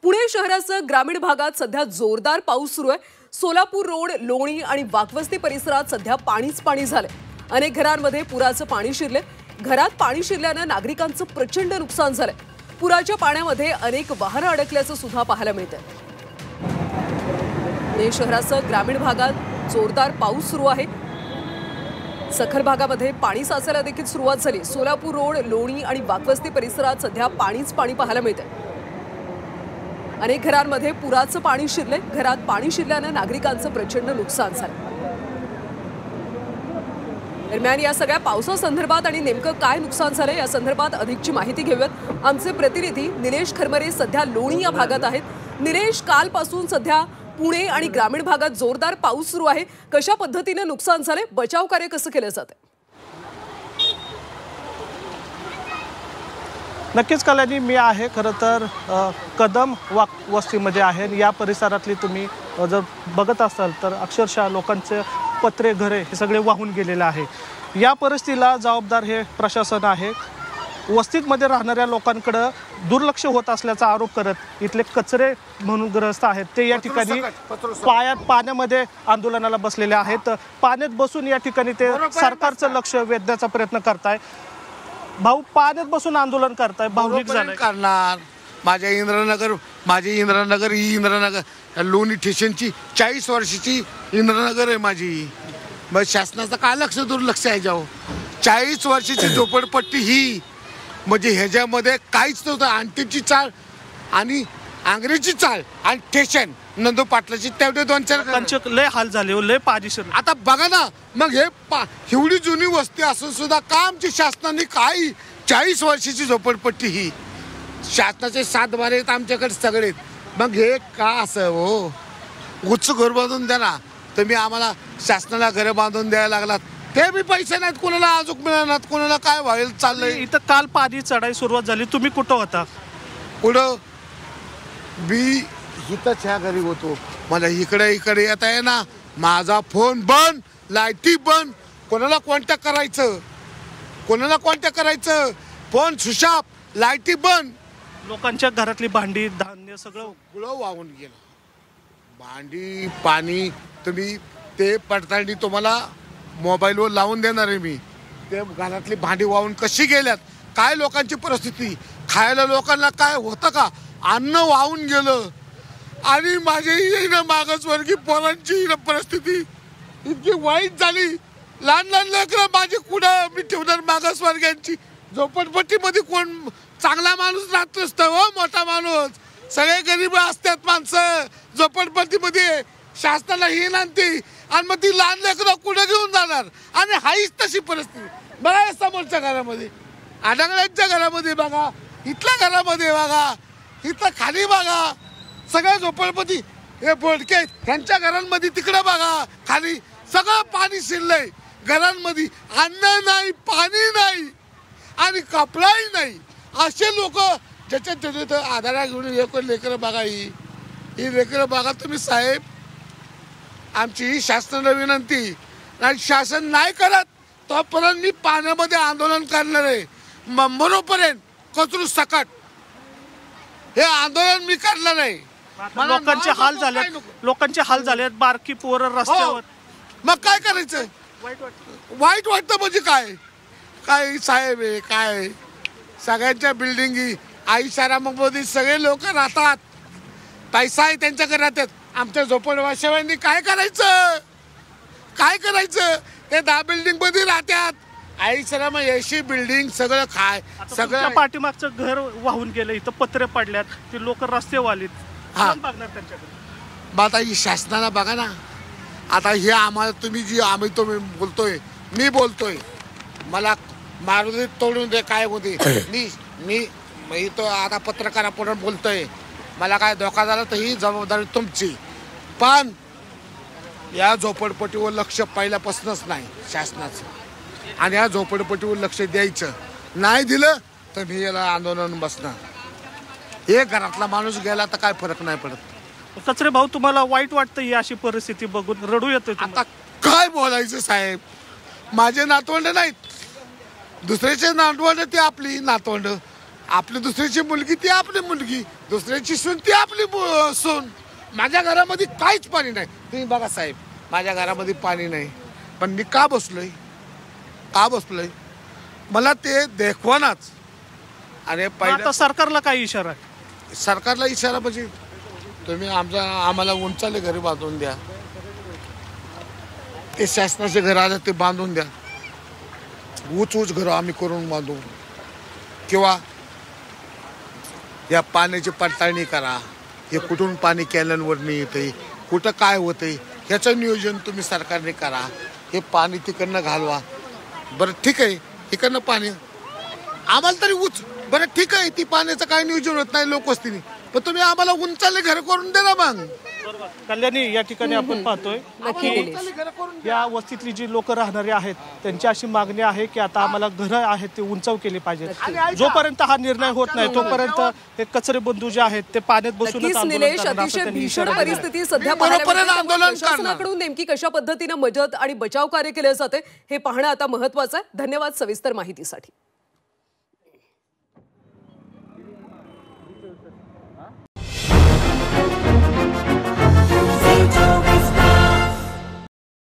पुणे शहरासह ग्रामीण भागात सध्या जोरदार पाऊस सुरू आहे। सोलापूर रोड, लोणी आणि वाकवस्ती परिसरात सध्या पाणीच पाणी झालंय। अनेक घरांमध्ये पुराचं पाणी शिरले। घरात पाणी शिरल्याने नागरिकांचं प्रचंड नुकसान झालंय। पुराच्या पाण्यामध्ये अनेक वाहनं अडकल्याचं सुद्धा पाहायला मिळतंय। पुणे शहरासह ग्रामीण भागात जोरदार पाऊस सुरू आहे। सखल भागामध्ये पाणी साचायला देखील सुरुवात झाली। सोलापूर रोड, लोणी आणि वाकवस्ती परिसरात सध्या पाणीच पाणी पाहायला मिळतंय। अनेक घरांमध्ये पुराचं पाणी शिरले। घरात पाणी शिरल्याने नागरिकांचं प्रचंड नुकसान झालं। दरम्यान या सगळ्या पावसासंदर्भात आणि नेमकं काय नुकसान झालं या संदर्भात अधिकची माहिती घेऊयात। आमचे प्रतिनिधी निलेश खरमरे सध्या लोणी या भागात आहेत। निलेश, कालपासून सध्या पुणे आणि ग्रामीण भागात जोरदार पाऊस सुरू आहे। कशा पद्धतीने नुकसान झाले, बचाव कार्य कसं केलं जातंय? नक्कीच कल्याणी, मी आहे खरं तर कदम वस्तीमध्ये आहे। या परिसरातली तुम्ही जर बघत असाल तर अक्षरशः लोकांचे पत्रे, घरे हे सगळे वाहून गेलेले आहे। या परिस्थितीला जबाबदार हे प्रशासन आहे। वस्तीमध्ये राहणाऱ्या लोकांकडे दुर्लक्ष होत असल्याचा आरोप करत इथले कचरे म्हणून ग्रस्त आहेत ते या ठिकाणी पाण्यामध्ये आंदोलनाला बसलेले आहेत। पाण्यात बसून या ठिकाणी ते सरकारचं लक्ष वेधण्याचा प्रयत्न करताय। भाऊ, पाण्यात बसून आंदोलन करताय, भावनिक झालंय करणार। माझी इंद्रानगर लोणी स्टेशनची 40 वर्षाची इंद्रानगर आहे माझी। मग शासनाचं काय दुर्लक्ष आहे जाऊ। 40 वर्षाची झोपडपट्टी ही म्हणजे ह्याच्यामध्ये काहीच नव्हतं। आणटीची चाळ आणि आंग्रेची चाळ आणि स्टेशन नंदू पाटलाची तेवढे 2-4 लय हाल झाले, लय पाणी शिरलं। आता बघा ना, मग हे एवढी जुनी वस्ती असून सुद्धा का आमची शासनाने काय 40 वर्षाची झोपडपट्टी ही शासनाचे 7 बारे आहेत आमच्याकडे सगळे। मग हे का असं हो? उच्च घर बांधून द्या ना तुम्ही। आम्हाला शासनाला घरं बांधून द्यायला लागलात, ते बी पैसे नाहीत, कोणाला अजून मिळणार, कोणाला काय व्हायला चाललंय। इथं काल पाणी चढाई सुरुवात झाली, तुम्ही कुठं होता? पुढं बी इथंच ह्या घरी होतो। मला इकडे येता आहे ना, माझा फोन बंद, लाईटी बंद, कोणाला कॉन्टॅक्ट करायचं, फोन सुशाप, लाईटी बंद। लोकांच्या घरातली भांडी, धान्य सगळं वाहून गेलं। भांडी, पाणी तुम्ही ते पडताळणी तुम्हाला मोबाईलवर लावून देणार आहे मी। ते घरातली भांडी वाहून कशी गेल्यात, काय लोकांची परिस्थिती, खायला लोकांना काय होतं का, अन्न वाहून गेलं। आणि माझी मागासवर्गीय पोरांची परिस्थिती इतकी वाईट झाली। लहान लेकरं माझी कुठं मी ठेवणार मागासवर्गीयांची। झोपडपट्टीमध्ये कोण चांगला माणूस राहत नसतं हो, मोठा माणूस। सगळे गरीब असतात माणसं झोपडपट्टीमध्ये। शासनाला ही नांती आणि मग ती लहान लेकरं कुठं घेऊन जाणार? आणि हाईच तशी परिस्थिती बघा। समोरच्या घरामध्ये, आडंगळ्यांच्या घरामध्ये बघा, इथल्या घरामध्ये बघा, इथं खाली बघा, सगळ्या झोपडपट्टी हे बोडके त्यांच्या घरांमध्ये तिकडे बघा, खाली सगळं पाणी शिरलंय। घरांमध्ये अन्न नाही, पाणी नाही आणि कपडाही नाही। असे लोक ज्याच्यात आधारा घेऊन लेकरं बघा, ही लेकरं बघा तुम्ही साहेब। आमची ही शासनाला विनंती, आणि शासन नाही करत तोपर्यंत मी पाण्यामध्ये आंदोलन करणार आहे। मरोपर्यंत कचरू सकट हे आंदोलन मी करणार आहे। लोकांचे हाल झाले, बारकी पोरं रस्त्यावर। मग काय करायचं? वाईट वाटतं म्हणजे काय साहेब आहे काय? सगळ्यांच्या बिल्डिंगी आईशारामध्ये सगळे लोक राहतात, पैसा आहे त्यांच्याकडे राहतात। आमच्या झोपडवाशांनी काय करायचं? ते 10 बिल्डिंग मध्ये राहतात। आईशाराम 80 बिल्डिंग सगळं सगळं पाठीमागचं घर वाहून गेलं, इथं पत्रे पडल्यात, ते लोक रस्ते वालीत। बघणार त्यांच्याकडे। आता ही शासनाला बघा ना। आता हे आम्हाला तुम्ही मी बोलतोय मला मारुती तोडून दे काय होते। मी तो आता पत्रकारापुढे बोलतोय, मला काय धोका झाला तर ही जबाबदारी तुमची। पण या झोपडपट्टीवर लक्ष पहिल्यापासूनच नाही शासनाचं, आणि या झोपडपट्टीवर लक्ष द्यायचं नाही दिलं तर मी याला आंदोलन बसणार। एक घरातला माणूस गेला तर काय फरक नाही पडत। कचरे भाऊ, तुम्हाला वाईट वाटतं ही अशी परिस्थिती बघून? रडू येतं? आता काय बोलायचं साहेब, माझे नातवंड नाहीत, दुसऱ्याचे नातवंड, ती आपली नातवंड। आपली दुसऱ्याची मुलगी ती आपली मुलगी, दुसऱ्याची सून ती आपली सून. माझ्या घरामध्ये काहीच पाणी नाही. तुम्ही बघा साहेब, माझ्या घरामध्ये पाणी नाही, पण मी का बसलोय मला ते देखवानाच. आणि आता सरकारला काय इशारा आहे? सरकारला इशारा म्हणजे तुम्ही आम्हाला उंचाले घरी बांधून द्या, ते शासनाचे घर आले ते बांधून द्या, उच घर आम्ही करून बांधू, किंवा या पाण्याची पडताळणी करा. हे कुठून पाणी कॅनलवरनं येतंय, कुठं काय होतंय ह्याचं नियोजन तुम्ही सरकारने करा. हे पाणी तिकडनं घालवा. बरं ठीक आहे, तिकडनं पाणी आम्हाला तरी बरं ठीक आहे, ती पाण्याचं काय नियोजन होत नाही लोकवस्तीने, पण तुम्ही आम्हाला उंचाले घर करून दे ना मग. कल्याणी या ठिकाणी आपण पाहतोय नक्की निलेश. या वस्तीतली जी लोक राहणारी आहेत त्यांची अशी मागणी आहे की आता आम्हाला घरं आहेत ते उंचाव केली पाहिजेत. जोपर्यंत हा निर्णय होत नाही तोपर्यंत हे कचरे बंधू जे आहेत ते पाण्यात बसूनच नक्कीच आंदोलन निलेश, करणार असं अतिशय त्यांनी भीषण इशारा दिलाय. परिस्थिती सध्या बरोबर पाहायला मिळते. आंदोलन त्यामुळे करणार. प्रशासनाकडून नेमकी कशा पद्धतीनं मदत आणि बचाव कार्य केले जाते हे पाहणं आता महत्वाचं आहे. धन्यवाद सविस्तर माहितीसाठी.